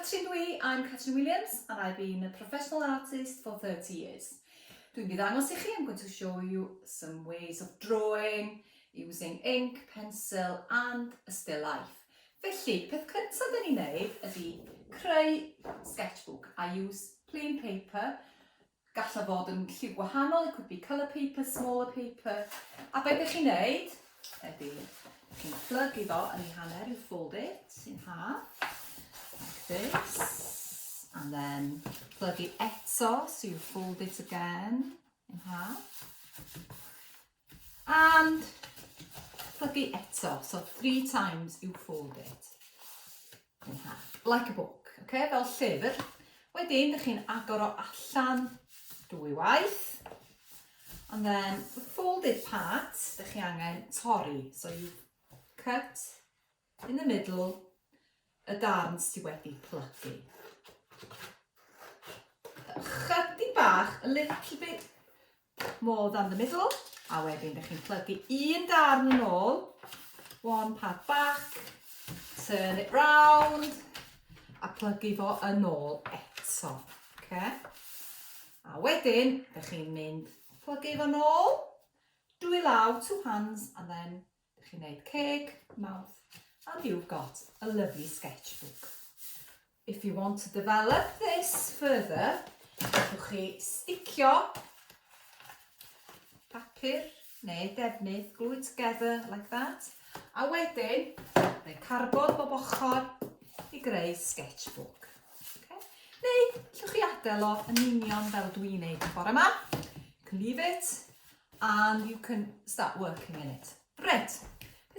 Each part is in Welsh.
Catrin I'm Catrin Williams and I've been a professional artist for 30 years. Dwi'n ddangos I chi, I'm going to show you some ways of drawing using ink, pencil and a still life. Felly, peth cyntaf dyn ni'n neud ydy creu sketchbook. I use plain paper, gall fod yn lliw gwahanol, it could be colour paper, smaller paper. A beth ydych chi'n neud ydy, chi'n plug iddo yn ei hanner, you fold it in half, like this, and then plug it eto, so you fold it again in half, and plug it eto, so 3 times you fold it in half, like a book, okay? Fel llyfr. Wedyn, ydych chi'n agor o allan dwywaith, and then the folded part, ydych chi angen torri, so you cut in the middle y darn sydd wedi plygu. Chydig bach, a little bit more than the middle, a wedyn ydych chi'n plygu un darn yn ôl, one part back, turn it round, a plygu fo yn ôl eto. Okay? A wedyn, ydych chi'n mynd plygu fo yn ôl, dwy law, 2 hands, and then ydych chi'n neud ceg, mouth, and you've got a lovely sketchbook. If you want to develop this further, ydych chi sticio papur neu defnydd, glue it together like that, a wedyn, neu carbod bob ochr I greu sketchbook. Okay? Neu, llwch chi adael o yn union fel dwi'n neud y bore yma. You can leave it, and you can start working in it. Right.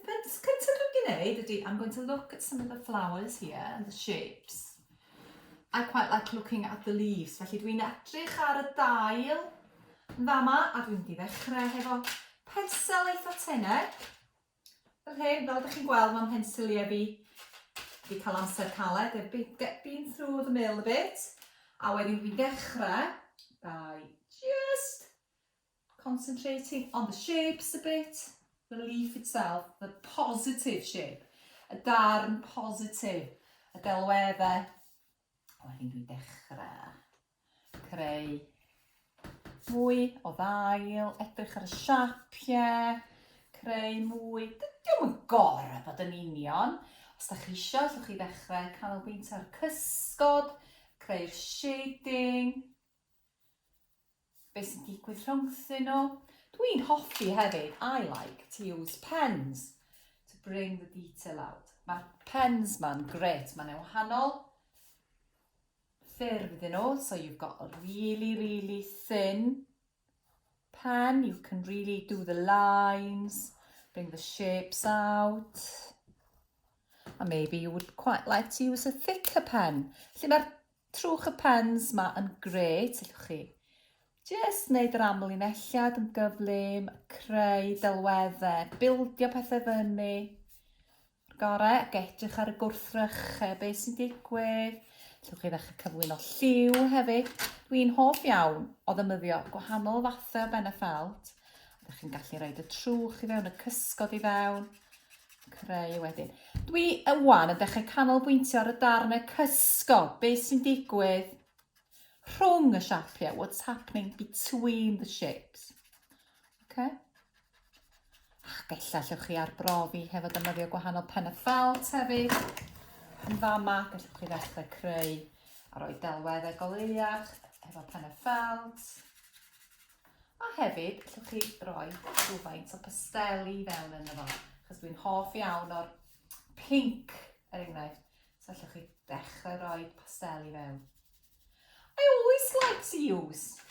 Beth cyntaf dwi'n gwneud ydy, I'm going to look at some of the flowers here and the shapes. I quite like looking at the leaves, felly dwi'n edrych ar y dail yn fama, a dwi'n mynd I ddechrau hefo pensel eitha teneg. Fel hyn, fel ydych chi'n gweld, mae'n pensiliau fi wedi cael amser caled. They've been through the mill a bit. A wedyn dwi'n dechrau by just concentrating on the shapes a bit. The leaf itself, the positive shape, y darn positif, y delweddau. Wedyn dwi'n dechrau creu mwy o ddail, edrych ar y siapiau, creu mwy. Diolch yn gorau bod yn union. Os da chi eisiau, llwch chi ddechrau canolbwyntio ar cysgod, creu'r shading, beth sy'n digwydd rhwngthyn nhw. Dwi'n hoffi hefyd, I like to use pens to bring the detail out. Mae'r pens ma'n gret, ma'n wahanol ffurf iddyn nhw, so you've got a really, really thin pen. You can really do the lines, bring the shapes out. And maybe you would quite like to use a thicker pen. Felly mae'r trwch y pens ma yn gret, ydych chi. Just wneud yr amlinelliad yn gyflym, creu delweddau, bildio pethau fyny. Gorau, ac edrych ar y gwrthrychau, beth sy'n digwydd. Llwch chi ddechrau cyflwyno lliw hefyd. Dwi'n hoff iawn o ddefnyddio gwahanol fathau o beneffelt. Ydych chi'n gallu rhoi y trwch I fewn, y cysgod I fewn. Creu wedyn. Dwi yn wan yn dechrau canolbwyntio ar y darnau cysgod, beth sy'n digwydd rhwng y siapiau, what's happening between the shapes. Okay? Ac ella llwch chi arbrofi hefo defnyddio gwahanol peneffelt hefyd. Yn fama, gallwch chi ddechrau creu a rhoi delweddau goleuach hefo peneffelt. A hefyd, llwch chi rhoi rhywfaint o pasteli fewn yn efo. Chos dwi'n hoff iawn o'r pink, er enghraifft. So llwch chi dechrau rhoi pasteli fewn. I always like to use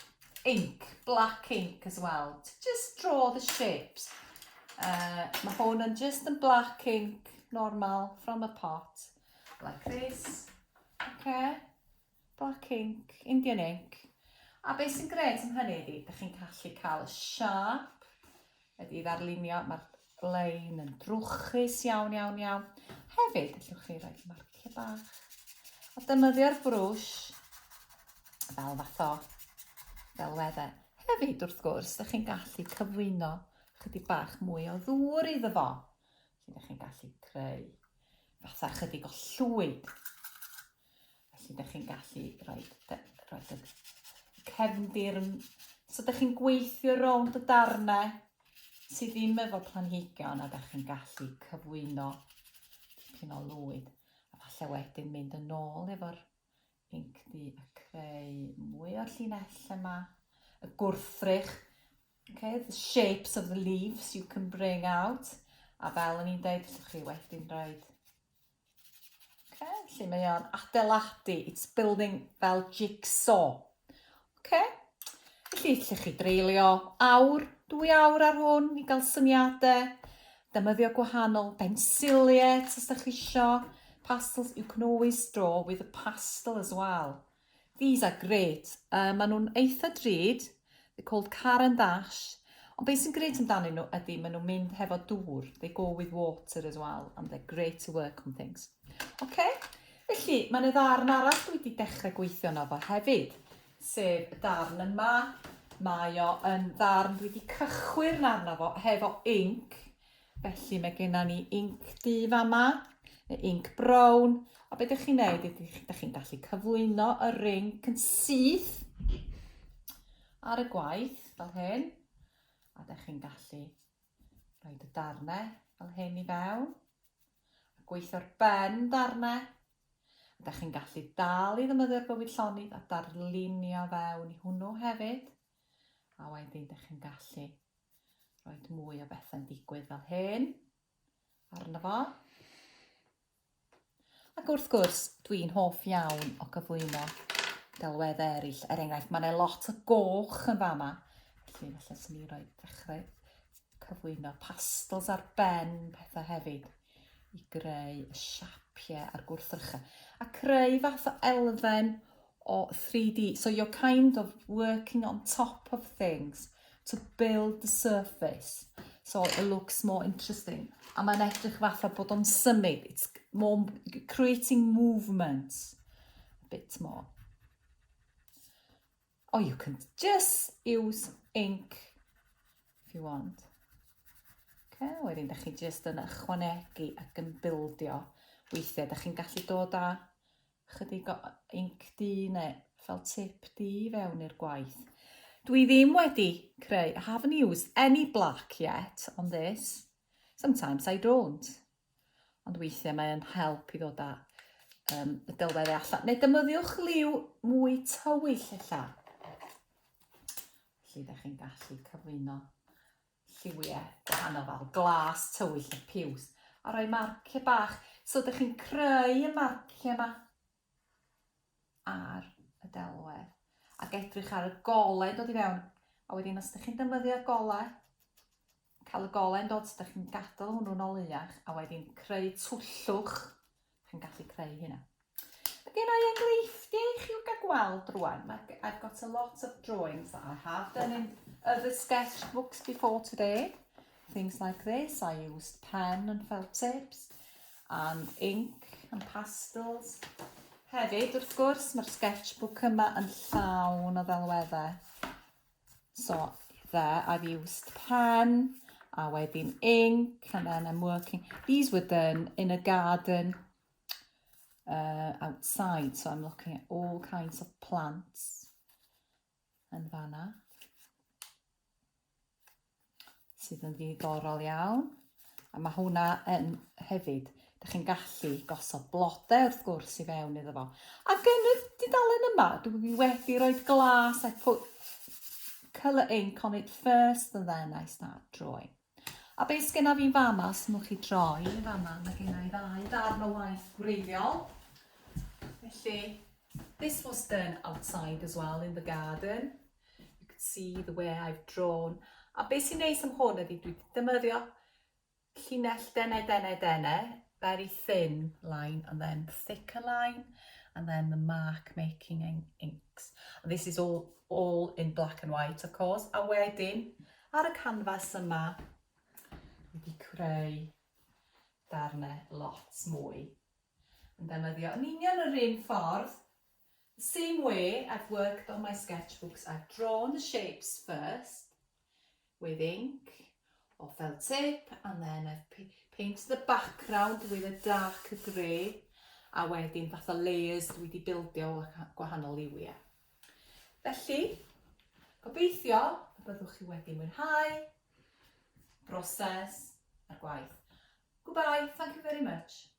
ink, black ink as well, to just draw the shapes. Mae hwn yn just yn black ink, normal, from a pot, like this. Okay, black ink, Indian ink. A beth sy'n gret am hynny ydy, ydych chi'n gallu cael y sharp, ydy ddarlunio, mae'r lein yn drwchus iawn, iawn, iawn. Hefyd, allwch chi roi marciau bach. A defnyddio'r brwsh, fel fath o delweddau. Hefyd, wrth gwrs, ydych chi'n gallu cyflwyno chydig bach mwy o ddŵr iddo fo. Ydych chi'n gallu creu fatha chydig o llwyd. Felly, da chi'n gallu rhoi y cefndir. So, da chi'n gweithio rownd y darnau sydd ddim efo planhigion a da chi'n gallu cyflwyno dipyn o lwyd. A falle wedyn mynd yn ôl efo'r inc di a creu mwy o'r llinell yma. Y gwrthrych, okay, the shapes of the leaves you can bring out. A fel yn i'n dweud, llwch chi wedyn roed. Okay, felly mae o'n adeiladu, it's building fel jigsaw. Okay. Felly, llwch chi dreulio awr, 2 awr ar hwn i gael syniadau, defnyddio gwahanol bensiliau, os ydych chi isio. Pastels, you can always draw with a pastel as well. These are great. Maen nhw'n eitha drud. They're called Car and Dash. Ond beth sy'n grêt amdanyn nhw ydy, maen nhw'n mynd hefo dŵr. They go with water as well, and they're great to work on things. Okay? Felly, mae'n y ddarn arall dwi wedi dechrau gweithio yno fo hefyd, sef y darn yma. Mae o yn ddarn dwi wedi cychwyn arno fo hefo inc. Felly mae gennym ni inc du fama, inc brown. A beth ydych chi'n neud ydy, ydych chi'n gallu cyflwyno y ring yn syth ar y gwaith fel hyn. A ydych chi'n gallu rhoi y darnau fel hyn i fewn. A gweithio'r ben darnau. Ydych chi'n gallu dal i ddefnyddio'r Bywyd Llonydd a darlunio fewn i hwnnw hefyd. A wedyn ydych chi'n gallu rhoi mwy o bethau'n digwydd fel hyn arno fo. Ac wrth gwrs, dwi'n hoff iawn o gyflwyno delweddau eraill. Enghraifft, mae yna lot o goch yn fama. Felly, falle sy'n ni roi dechrau cyflwyno pastels ar ben pethau hefyd i greu y siapiau a'r gwrthrychau. A creu fath o elfen o 3D. So you're kind of working on top of things to build the surface. So it looks more interesting. A mae'n edrych fatha bod o'n symud. It's more creating movements a bit more. Or you can just use ink if you want. Okay, wedyn da chi just yn ychwanegu ac yn bildio weithiau. Da chi'n gallu dod â chydig o ink di neu fel tip di fewn i'r gwaith. Dwi ddim wedi creu, I haven't used any black yet on this. Sometimes I don't. Ond weithiau mae'n help i ddod â y delweddau allan. Neu defnyddiwch liw mwy tywyll allan. Felly, da chi'n gallu cyflwyno lliwiau gwahanol fel glas, tywyll a piws. A rhoi marciau bach. So, da chi'n creu y marciau yma ar y delwedd. Ac edrych ar y golau dod i fewn. A wedyn, os ydych chi'n defnyddio'r golau, cael y golau yn dod, ydych chi'n gadael hwnnw'n o leiach, a wedyn creu twllwch, chi'n gallu creu hynna. Mae gen i enghreifftiau i chi gael gweld rwan. I've got a lot of drawings that I have done in other sketchbooks before today. Things like this. I used pen and felt tips, and ink and pastels. Hefyd, wrth gwrs, mae'r sketchbook yma yn llawn o ddelweddau. So, there I've used pen, a wedyn ink, and then I'm working. These were done in a garden outside, so I'm looking at all kinds of plants yn fanna. Sydd yn ddiddorol iawn. A mae hwnna yn hefyd. Da chi'n gallu gosod blodau wrth gwrs i fewn iddo fo. Ac yn y dudalen yma, dwi wedi rhoi glas. I put colour ink on it first and then I start drawing. A beth sgenna fi'n fama, os mwch chi droi yn fama, mae genna i ddau darn o waith gwreiddiol. Felly, this was done outside as well in the garden. You can see the way I've drawn. A beth sy'n neis am hwn ydy, dwi wedi defnyddio llinell dene, very thin line, and then thicker line, and then the mark making inks. And this is all in black and white, of course. A wedyn, ar y canfas yma, wedi creu darnau lots mwy. Yn defnyddio yn union yr un ffordd. The same way I've worked on my sketchbooks. I've drawn the shapes first with ink or felt tip, and then I've painted the background with a darker grey, a wedyn fath o layers dwi wedi bildio o gwahanol liwiau. Felly, gobeithio y byddwch chi wedi mwynhau broses a'r gwaith. Goodbye, thank you very much.